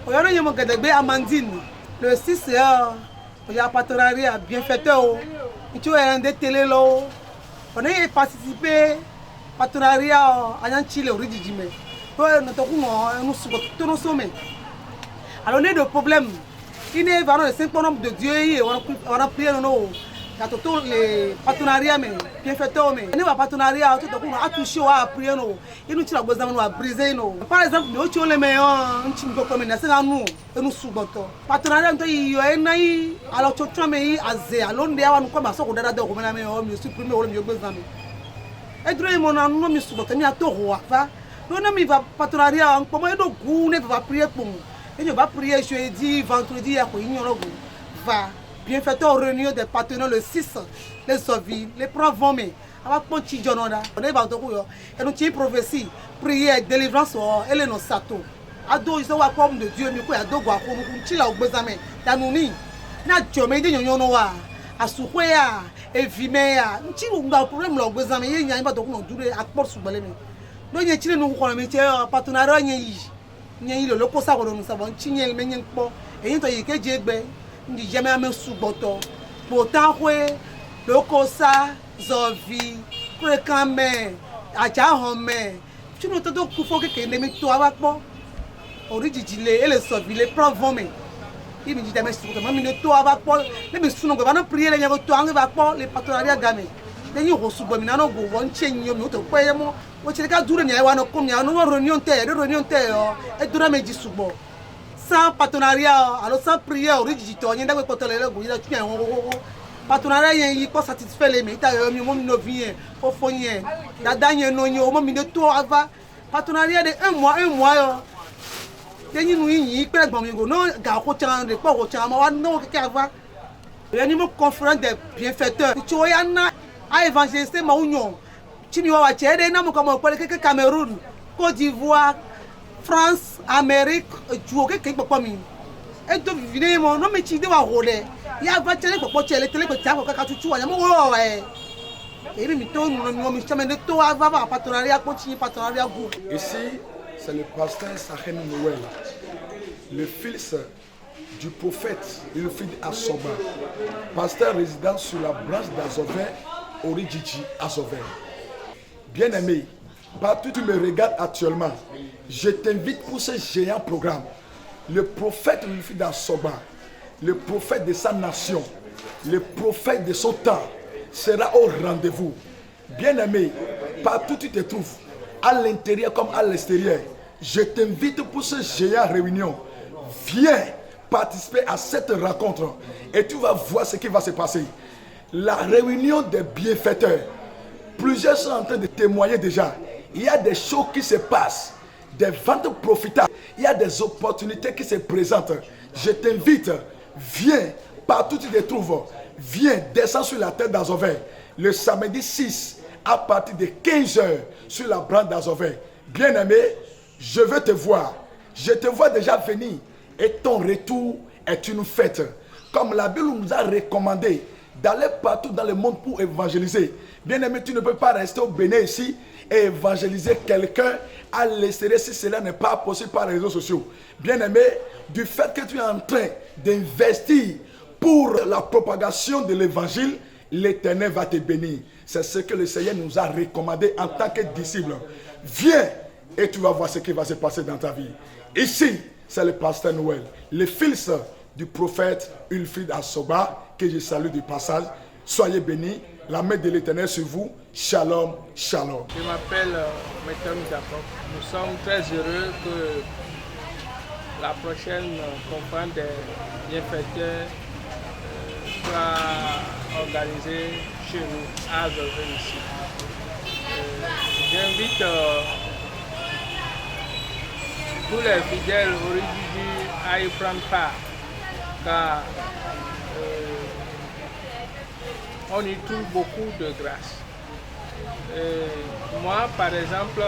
Aujourd'hui, je me suis Amandine. Le 6 heures, il y a un partenariat bienfaiteur. Tu es un des télé là. On a participé au partenariat en Chili au Ridjime. Nous sommes sommés. Alors, on a des problèmes. Il y a un certain nombre de dieux. On a prié nous. Il y a tous les partenariats bienfaiteurs. On a un partenariat tout a touché à prier nous. Et nous avons besoin de briser nous. Par exemple, nous avons les meilleurs. Nous sommes partenariat. Alors, tu as mis à zé. Alors, nous avons comme ça. On a des gouvernements. Nous supprimons les besoins. Et nous avons mis sur le tour. Nous avons mis un partenariat. Comment nous avons prier pour nous. Et nous allons prier jeudi, vendredi, à va bienfaiteur réunion des partenaires le 6, les ovis, les provomés. On va continuer. On et nous avons prophétie, prière, délivrance et les nos sato. Ado, ils ont comme de Dieu, mais quoi, ado, quoi, comme chila au bezame, tanuni, na jomé de yonoa, à souhaya, et vimea, chilou, on a un problème là au bezame, il y a pas de quoi, on a accord sous balé. Donc, il y a chile nous qu'on a mis partenariat, il y a le loco ça, nous savons, chigel, mais il y a pas, et il y a que j'ai ndi jamais ame suboto pourtant le kosa zovi prekame aja home tu no todo ku fo keke ndemi to awapo orijijile ele sovi le provome ibi ndi jamais suboto mami ne to awapo le bi sunu go ba no prier le nyago to anga ba po le partenariat game le nyi ho subo mi na no go won chenyo mi to pe mo o chire ka dure nya wa no ko mi anu reunion te yo e dura meji subo sans partenariat, alors sans prière, on y a des partenariat, il faut satisfaire les métiers, il faut venir, il faut venir. La dernière, il faut venir de tout avant. Partenariat de un mois. Il y a une conférence des bienfaiteurs. Il y a évangéliser Cameroun, Côte d'Ivoire, France, Amérique, Djouké, qui est pas mis. Et tu viens, mon nom est Chidé Warolé. Il y a 20 ans pour porter les télé, pour faire un cacachou, il y a mon ouais. Et puis, nous sommes de tout avant, partenariat, continue, partenariat groupe. Ici, c'est le pasteur Sahen Noël, le fils du prophète Wilfried Assoba, pasteur résident sur la branche d'Azovin, Oridjiji Azovin. Bien-aimé, partout où tu me regardes actuellement, je t'invite pour ce géant programme. Le prophète Wilfried Assoba, le prophète de sa nation, le prophète de son temps, sera au rendez-vous. Bien-aimé, partout où tu te trouves, à l'intérieur comme à l'extérieur, je t'invite pour ce géant réunion. Viens participer à cette rencontre et tu vas voir ce qui va se passer. La réunion des bienfaiteurs. Plusieurs sont en train de témoigner déjà. Il y a des choses qui se passent, des ventes profitables. Il y a des opportunités qui se présentent. Je t'invite, viens, partout où tu te trouves, viens, descends sur la terre d'Azovin, le samedi 6, à partir de 15h, sur la branche d'Azovin. Bien-aimé, je veux te voir. Je te vois déjà venir et ton retour est une fête. Comme la Bible nous a recommandé d'aller partout dans le monde pour évangéliser. Bien-aimé, tu ne peux pas rester au Bénin ici et évangéliser quelqu'un à l'extérieur si cela n'est pas possible par les réseaux sociaux. Bien-aimé, du fait que tu es en train d'investir pour la propagation de l'évangile, l'Éternel va te bénir. C'est ce que le Seigneur nous a recommandé en tant que disciple. Viens et tu vas voir ce qui va se passer dans ta vie. Ici, c'est le pasteur Noël, le fils du prophète Wilfried Assoba, que je salue du passage. Soyez bénis. La main de l'Éternel sur vous. Shalom, shalom. Je m'appelle Maître Jacob. Nous sommes très heureux que la prochaine conférence des bienfaiteurs soit organisée chez nous, à Azovin ici. J'invite tous les fidèles Oridjiji à y prendre part, car on y trouve beaucoup de grâce. Moi, par exemple,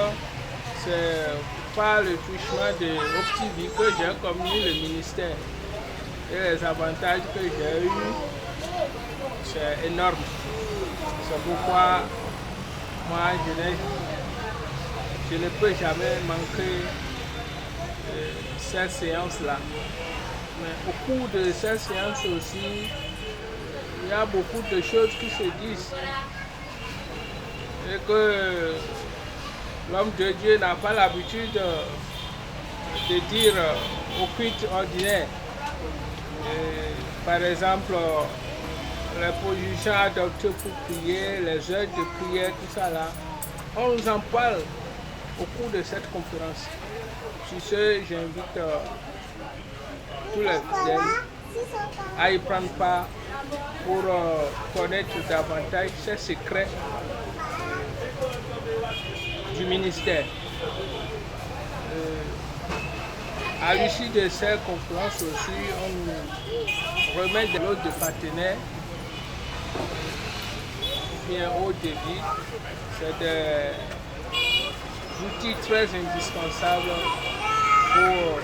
c'est par le touchement de OptiVie que j'ai commis le ministère et les avantages que j'ai eus c'est énorme. C'est pourquoi moi, je ne peux jamais manquer cette séance-là. Mais au cours de cette séance aussi, il y a beaucoup de choses qui se disent. Et que l'homme de Dieu n'a pas l'habitude de dire au culte ordinaire. Par exemple, les positions adoptées pour prier, les heures de prière, tout ça là, on nous en parle au cours de cette conférence. Sur ce, j'invite tous les fidèles à y prendre part pour connaître davantage ces secrets du ministère. À l'issue de cette conférence aussi, on nous remet de l'autre de partenaires bien haut débit. C'est des outils très indispensables pour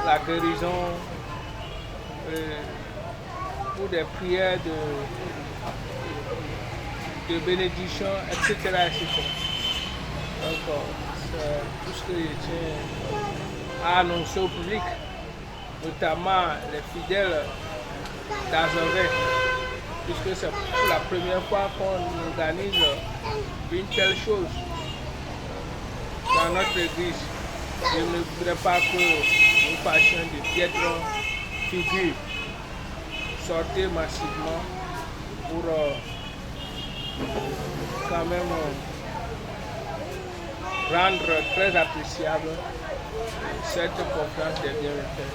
la guérison, pour des prières de bénédiction, etc. Donc, c'est tout ce que je tiens à annoncer au public, notamment les fidèles d'Azové, puisque c'est pour la première fois qu'on organise une telle chose dans notre église. Je ne voudrais pas que nous fassions de piètres figures. Sortez massivement pour quand même rendre très appréciable cette conférence des bienfaits.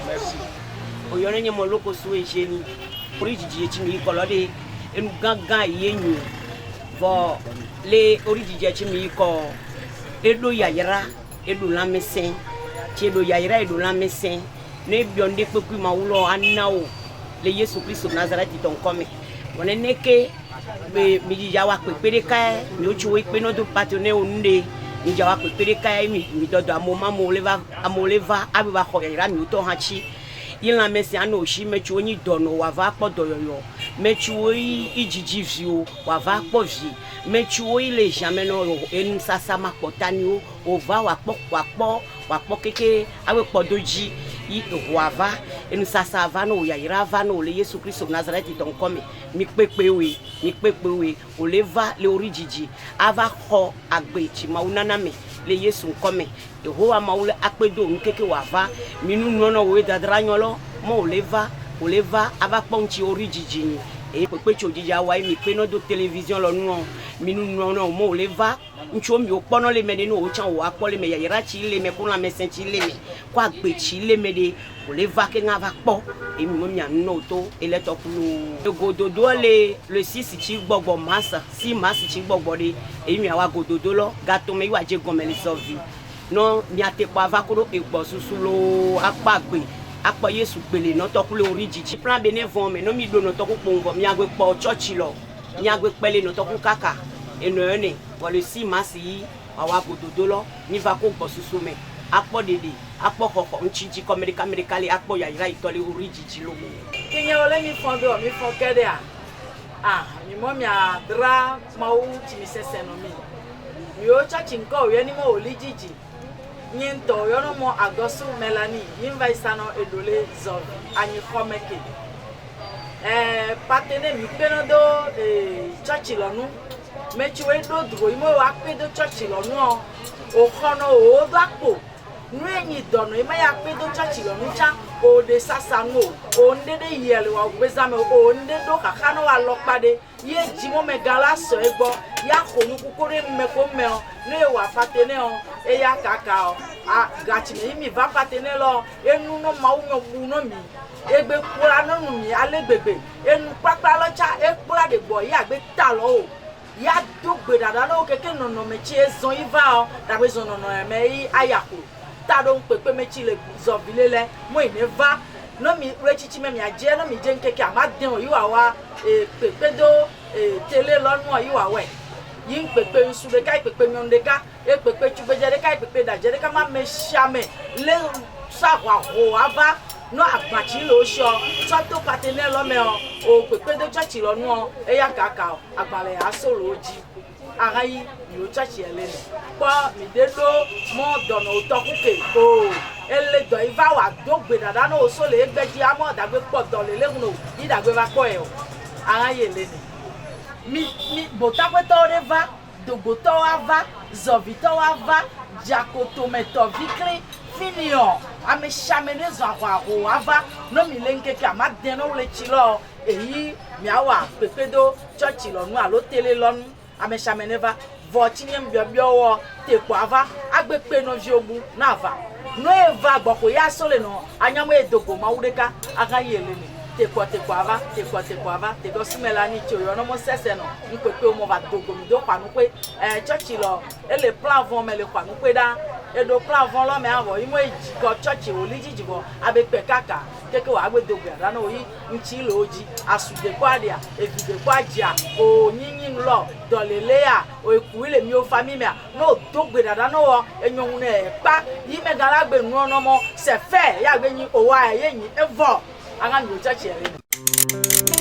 Merci. Oyone nyemo loko suwe jeni origiji chimi kolode enu ganga yenyu vo le origiji chimi ko edo yayira edo lamesen ti edo yayira edo lamesen ne bionde peku ma wulo anawo le Yesu Kristo Nazareth ton come woneneke be mi jawa pepere ka mi ochuwe pe no do patone onde mi jawa pepere ka mi dodo amoma amoleva abiba ko yayira mi to hachi il a mis en oshi mechu ni dono wa va po doyoyo mechu ijiji vio wa va po vi mechu ile jamais no en sasa makotani o va wa po keke awe po doji i wa va en sasa va no ya ira va no le Yesu Kristo Nazareth ton come mi pepe we o le va le origiji ava ho agbe chi maunana me le Yesu come Yehowa maule akpedo nkeke wava minu nono we dadranyolo mo oleva ava ponchi origiji e pepe chodija wa mi pe no do télévision lo nu minu nono mo oleva ncho mi opono le mede no o chan wo akole me yayira chi le me ko la me senti le me ko agbe chi le me de oleva ke nga va po e mi mo mi anu to ele to kulu gododo le 6 chi gbogbo masa 6 masa chi gbogbo de e mi awa gododo lo gato me wa je gomeli sovi no mi ate pa vakoro egbo susulo apagbe apo Yesu pele no to kule origiji plan benevon me no mi do no to ku pongo mi agbe po church lo mi agbe pele no to ku kaka eno ene wa le 6 masa yi awa gododo lo mi va ko gbo susu me apo dede apo koko nchiji ko america le apo yayira itole origiji lo kinye ole mi fondo mi fokede mi mo mi adra mau ti mi sese no mi o chachi nko o ye ni mo origiji nyento yo no mo agosu melanie yinva isano edole zov anyi komeke patene mi peno do chachi lonu mechiwe do dro imo wa pe do chachi lonu o kono o dapo nu enyi dono ima ya pe do chachi lonu cha o de sasango o ndede yele wa gbezame o ndedo kakano wa lokpade ye jimo me gala so egbo ya konu kukore me ko me o ne wa patene o e ya kaka o gachi me mi va patene lo enu no ma unyo bu no mi egbe kura no nu mi alegbegbe enu papa lo cha e kura de gbo ya gbe ta lo o ya dogbe dada lo keke nono me chi ezon iva o da gbe zon nono me ayako ta do pepe me chi le zobilele mo ine va no mi rechichi me mi aje no mi je nkeke amaden o yiwa wa pepe do tele lonu o yiwa we yin pepe nsu de kai pepe mi onde ka pepe chubeje de kai pepe da je de ka ma me shame le sa wa ho ava no agbachi lo sho so to partenaire lo me o pepe do church lo nu e ya kaka agbale ya solo oji arayi yo church ele ni po mi de do mo dono otokuke o ele do iva wa dogbe dada no so le gbeji amo dagbe po do le legun no yi dagbe ba ko e o arayi ele ni mi botakwe to reva dogoto ava zovito ava jakoto meto vikri finio ame chamene zo akwa ava no mi lenke ka ma den no le chilo eyi mi awa pepedo church lo nu alo tele lonu ame chamene va vo chinyem biobio wo te kwa ava agbe pe no viogu na ava no eva gboko ya sole no anyamo edogo ma ureka aga yele ni te kwa ava te go simela ni choyo no mo sese no npepe o mo va dogo mi do panu pe church lo ele plan von me le panu pe da edo plan von lo me avo imo ejiko church o lijijibo abe pe kaka keke wa agbe dogo da no yi nchi lo oji asude kwa dia evide kwa jia o yinyin lo dolelea o ekuile mi o famimia no dogbe da no enyon na pa yi me galagbe nu no mo se fe ya gbe yin o wa yin evo aga mi o church ele